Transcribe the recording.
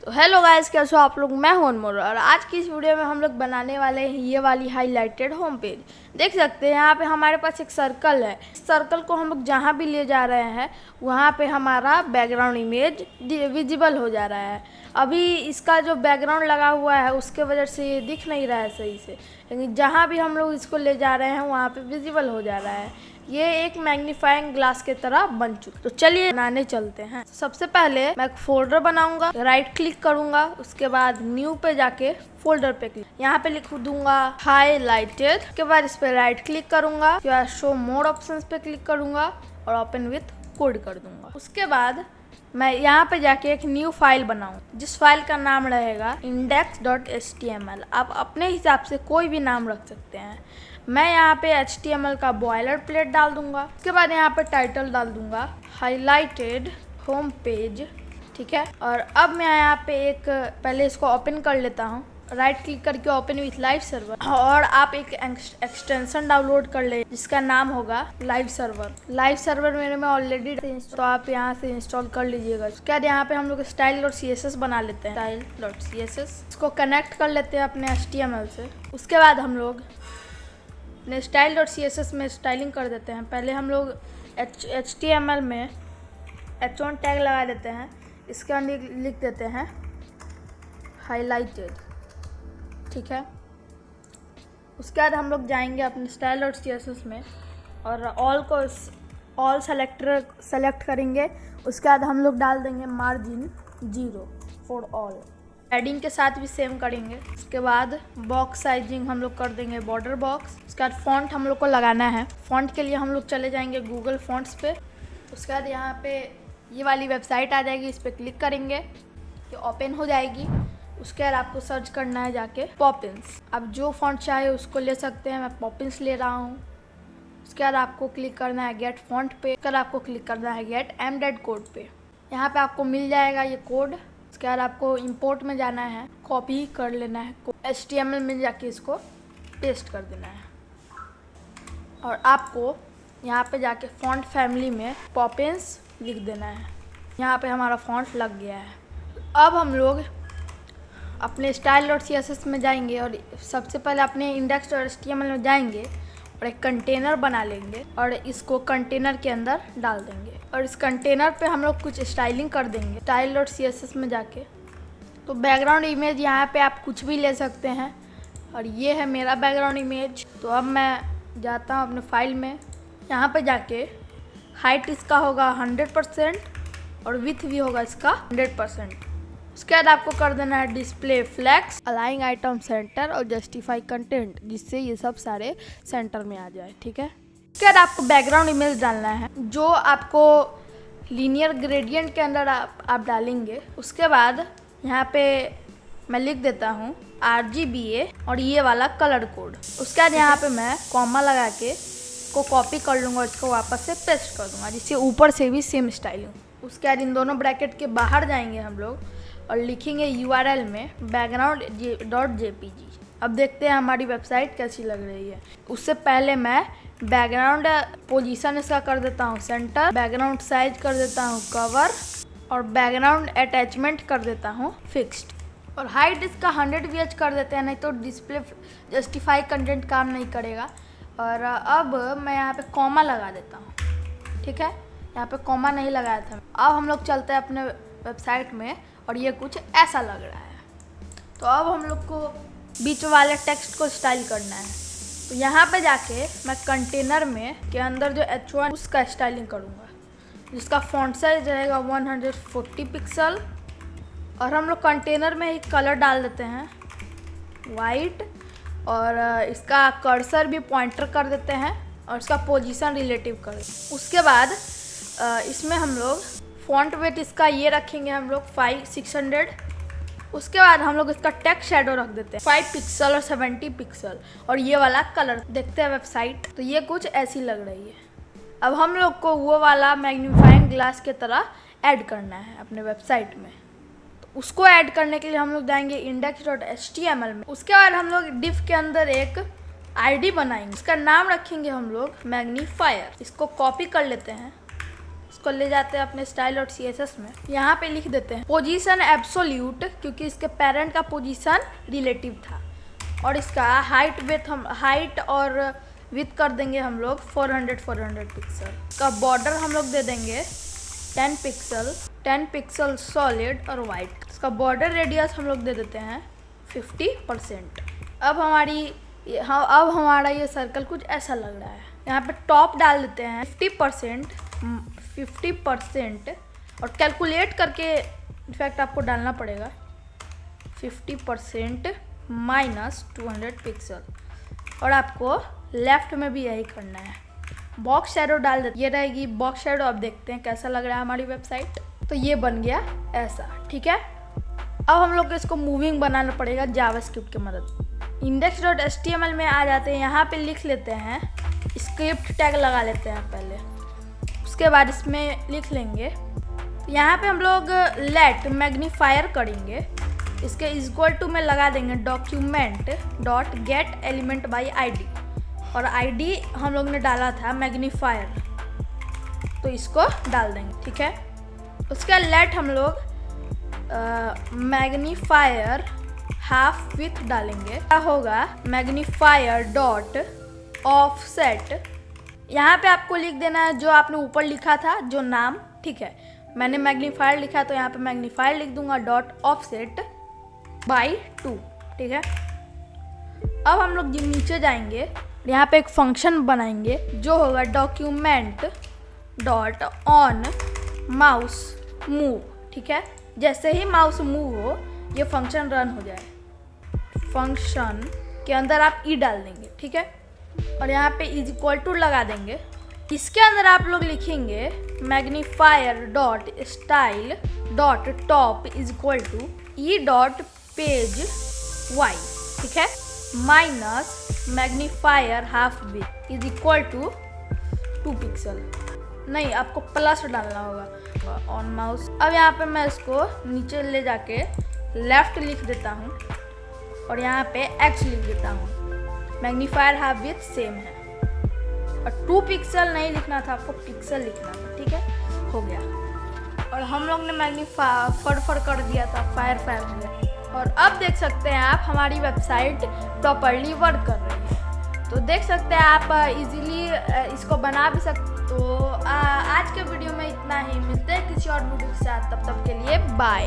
तो hello guys, कैसे हो आप लोग। मैं हूं अनमोल और आज की इस वीडियो में हम लोग बनाने वाले हैं ये वाली हाईलाइटेड होम पेज। देख सकते हैं यहाँ पे हमारे पास एक सर्कल है। इस सर्कल को हम लोग जहाँ भी ले जा रहे हैं वहाँ पे हमारा बैकग्राउंड इमेज विजिबल हो जा रहा है। अभी इसका जो बैकग्राउंड लगा हुआ है उसके वजह से ये दिख नहीं रहा है सही से, लेकिन जहाँ भी हम लोग इसको ले जा रहे हैं वहाँ पे विजिबल हो जा रहा है। ये एक मैग्नीफाइंग ग्लास की तरह बन चुका। तो चलिए बनाने चलते हैं। सबसे पहले मैं एक फोल्डर बनाऊंगा, राइट क्लिक करूंगा, उसके बाद न्यू पे जाके फोल्डर पे क्लिक, यहाँ पे लिख दूंगा हाईलाइटेड। उसके बाद इस पे राइट क्लिक करूंगा, उसके बाद शो मोर ऑप्शंस पे क्लिक करूंगा और ओपन विथ कोड कर दूंगा। उसके बाद मैं यहाँ पे जाके एक न्यू फाइल बनाऊँ जिस फाइल का नाम रहेगा index.html। आप अपने हिसाब से कोई भी नाम रख सकते हैं। मैं यहाँ पे HTML का बॉयलर प्लेट डाल दूंगा। उसके बाद यहाँ पे टाइटल डाल दूंगा हाईलाइटेड होम पेज, ठीक है। और अब मैं यहाँ पे एक पहले इसको ओपन कर लेता हूँ, राइट क्लिक करके ओपन विथ लाइव सर्वर। और आप एक एक्सटेंशन डाउनलोड कर ले जिसका नाम होगा लाइव सर्वर। लाइव सर्वर मेरे में ऑलरेडी, तो आप यहाँ से इंस्टॉल कर लीजिएगा। उसके बाद यहाँ पे हम लोग style.css बना लेते हैं। style.css इसको कनेक्ट कर लेते हैं अपने HTML से। उसके बाद हम लोग अपने style.css में स्टाइलिंग कर देते हैं। पहले हम लोग HTML में h1 टैग लगा देते हैं, इसके अंदर लिख देते हैं हाईलाइटेड, ठीक है। उसके बाद हम लोग जाएंगे अपने style.css में और ऑल सेलेक्ट करेंगे। उसके बाद हम लोग डाल देंगे मार्जिन 0 फॉर ऑल। एडिंग के साथ भी सेम करेंगे। उसके बाद बॉक्स साइजिंग हम लोग कर देंगे बॉर्डर बॉक्स। उसके बाद फॉन्ट हम लोग को लगाना है। फॉन्ट के लिए हम लोग चले जाएंगे गूगल फॉन्ट्स पे। उसके बाद यहाँ पे ये वाली वेबसाइट आ जाएगी, इस पर क्लिक करेंगे, ये ओपन हो जाएगी। उसके बाद आपको सर्च करना है जाके पॉपिंस। आप जो फॉन्ट चाहे उसको ले सकते हैं, मैं पॉपिंस ले रहा हूँ। उसके बाद आपको क्लिक करना है गेट फॉन्ट पे। उसके बाद आपको क्लिक करना है गेट एम्बेडेड कोड पे। यहाँ पे आपको मिल जाएगा ये कोड। उसके बाद आपको इंपोर्ट में जाना है, कॉपी कर लेना है, HTML में जाके इसको पेस्ट कर देना है। और आपको यहाँ पे जाके फॉन्ट फैमिली में पॉपिंस लिख देना है। यहाँ पे हमारा फॉन्ट लग गया है। अब हम लोग अपने style.css में जाएंगे और सबसे पहले अपने index.html में जाएंगे और एक कंटेनर बना लेंगे और इसको कंटेनर के अंदर डाल देंगे। और इस कंटेनर पे हम लोग कुछ स्टाइलिंग कर देंगे style.css में जाके। तो बैकग्राउंड इमेज यहाँ पे आप कुछ भी ले सकते हैं और ये है मेरा बैकग्राउंड इमेज। तो अब मैं जाता हूँ अपने फाइल में, यहाँ पे जाके हाइट इसका होगा 100% और विथ भी होगा इसका 100%। उसके बाद आपको कर देना है डिस्प्ले फ्लैक्स, अलाइंग आइटम सेंटर और जस्टिफाई कंटेंट, जिससे ये सब सारे सेंटर में आ जाए, ठीक है। उसके बाद आपको बैकग्राउंड इमेज डालना है जो आपको लीनियर ग्रेडियंट के अंदर आप डालेंगे। उसके बाद यहाँ पे मैं लिख देता हूँ RGBA और ये वाला कलर कोड। उसके बाद यहाँ पे मैं कॉमा लगा के इसको कॉपी कर लूँगा, इसको वापस से पेस्ट कर दूँगा जिससे ऊपर से भी सेम स्टाइल हो। उसके बाद इन दोनों ब्रैकेट के बाहर जाएंगे हम लोग और लिखेंगे URL में background.jpg। अब देखते हैं हमारी वेबसाइट कैसी लग रही है। उससे पहले मैं बैकग्राउंड पोजीशन इसका कर देता हूँ सेंटर, बैकग्राउंड साइज कर देता हूँ कवर और बैकग्राउंड अटैचमेंट कर देता हूँ फिक्स्ड। और हाइट इसका 100 VH कर देते हैं, नहीं तो डिस्प्ले जस्टिफाई कंटेंट काम नहीं करेगा। और अब मैं यहाँ पे कॉमा लगा देता हूँ, ठीक है। यहाँ पे कॉमा नहीं लगाया था। अब हम लोग चलते हैं अपने वेबसाइट में और ये कुछ ऐसा लग रहा है। तो अब हम लोग को बीच वाले टेक्स्ट को स्टाइल करना है। तो यहाँ पे जाके मैं कंटेनर में के अंदर जो H1 उसका स्टाइलिंग करूँगा, जिसका फॉन्ट साइज रहेगा 140 पिक्सल। और हम लोग कंटेनर में एक कलर डाल देते हैं वाइट और इसका कर्सर भी पॉइंटर कर देते हैं और इसका पोजीशन रिलेटिव कर देते हैं। उसके बाद इसमें हम लोग फॉन्ट वेट इसका ये रखेंगे हम लोग 600। उसके बाद हम लोग इसका टेक्स्ट शैडो रख देते हैं 5 पिक्सल और 70 पिक्सल और ये वाला कलर। देखते हैं वेबसाइट, तो ये कुछ ऐसी लग रही है। अब हम लोग को वो वाला मैग्नीफाइंग ग्लास के तरह ऐड करना है अपने वेबसाइट में। तो उसको ऐड करने के लिए हम लोग जाएंगे index.html में। उसके बाद हम लोग डिफ के अंदर एक ID बनाएंगे, इसका नाम रखेंगे हम लोग मैग्नीफायर। इसको कॉपी कर लेते हैं, उसको ले जाते हैं अपने स्टाइल और CSS में। यहाँ पे लिख देते हैं पोजीशन एब्सोल्यूट, क्योंकि इसके पेरेंट का पोजीशन रिलेटिव था। और इसका हाइट और विथ कर देंगे हम लोग 400 पिक्सल। का बॉर्डर हम लोग दे देंगे 10 पिक्सल सॉलिड और वाइट। इसका बॉर्डर रेडियस हम लोग दे देते हैं 50%। अब हमारा ये सर्कल कुछ ऐसा लग रहा है। यहाँ पे टॉप डाल देते हैं 50% और कैलकुलेट करके इनफैक्ट आपको डालना पड़ेगा 50% माइनस 200 पिक्सल। और आपको लेफ्ट में भी यही करना है। बॉक्स शैडो डाल देते, ये रहेगी बॉक्स शैडो। अब देखते हैं कैसा लग रहा है हमारी वेबसाइट। तो ये बन गया ऐसा, ठीक है। अब हम लोग को इसको मूविंग बनाना पड़ेगा जावास्क्रिप्ट की मदद। index.html में आ जाते हैं, यहाँ पे लिख लेते हैं स्क्रिप्ट टैग लगा लेते हैं पहले। उसके बाद इसमें लिख लेंगे, यहाँ पे हम लोग लेट मैग्नीफायर करेंगे। इसके इक्वल टू में लगा देंगे document dot gate element by ID, और ID हम लोग ने डाला था मैग्नीफायर, तो इसको डाल देंगे, ठीक है। उसके लेट हम लोग मैग्नीफायर हाफ विथ डालेंगे। क्या होगा मैग्नीफायर डॉट ऑफसेट। यहाँ पे आपको लिख देना है जो आपने ऊपर लिखा था, जो नाम, ठीक है। मैंने मैग्नीफायर लिखा तो यहाँ पे मैग्नीफायर लिख दूंगा डॉट ऑफसेट बाई 2, ठीक है। अब हम लोग नीचे जाएंगे, यहाँ पे एक फंक्शन बनाएंगे जो होगा document dot on mouse move, ठीक है। जैसे ही माउस मूव हो ये फंक्शन रन हो जाए। फंक्शन के अंदर आप ई डाल देंगे, ठीक है। और यहाँ पे इज इक्वल टू लगा देंगे। इसके अंदर आप लोग लिखेंगे magnifier dot style dot top is equal to e dot page Y, ठीक है, minus magnifier half width is equal to 2 pixel. नहीं, आपको प्लस डालना होगा ऑन माउस। अब यहाँ पे मैं इसको नीचे ले जाके लेफ्ट लिख देता हूँ और यहाँ पे X लिख देता हूँ। मैग्नीफायर हाफ विथ सेम है, और 2 पिक्सल नहीं लिखना था, आपको पिक्सल लिखना था, ठीक है। हो गया। और हम लोग ने मैग्नीफायर कर दिया था, फायर हो गया। और अब देख सकते हैं आप हमारी वेबसाइट प्रॉपर्ली वर्क कर रही है। तो देख सकते हैं आप इजीली इसको बना भी सकते। तो आज के वीडियो में इतना ही। मिलते हैं किसी और वीडियो के साथ, तब तक के लिए बाय।